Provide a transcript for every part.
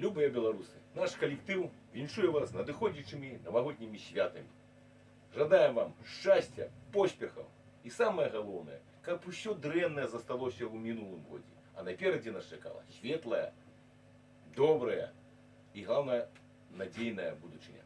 Любые белорусы, наш коллектив віншує вас надыходзячымі новогоднімі святамі. Жадаем вам счастья, поспехов и самое главное, каб усё дрэннае засталося ў мінулым годзе, а наперадзе нас чакала светлая, добрая и, главное, надейная будучыня.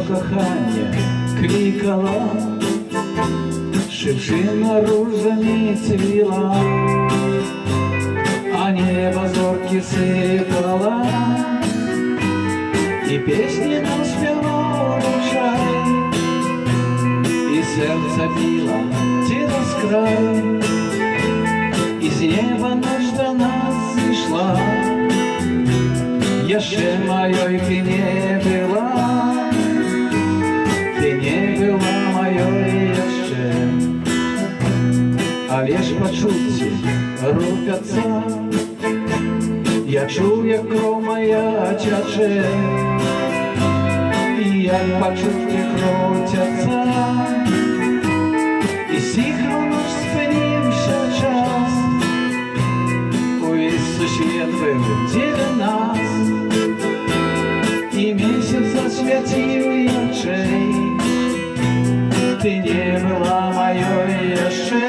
Кохання кликала, шипшина ружами цвела, а небо зорки сыпала, и песни нам спевал ручай, и сердце било через край, и с неба ночь до нас зашла, еще моей ты не была. Ты не была моей яшчэ, але ж пачуцці рупяцца, я чуў, як кроў моя цячэ, і як пачуцці кроцяцца, і ціха ноч спыніўся час, увесь сусвет быў дзеля нас, і месяц засвяціў ярчэй. Ты не была моей яшчэ.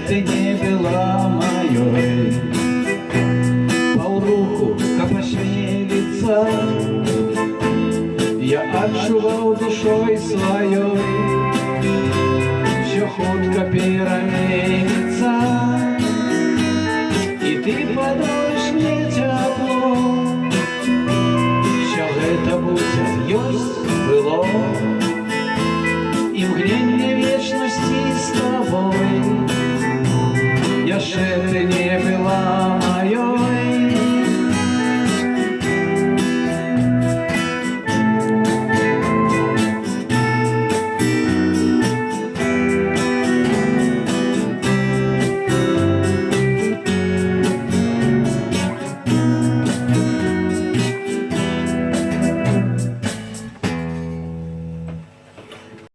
Ты не была моей, полруху, как осмелится, я отчувал душой своей, все хутка пераменится, и ты подаришь мне тепло, все это будет, ёсць было, и мгновение вечности с тобой. Яшчэ ты не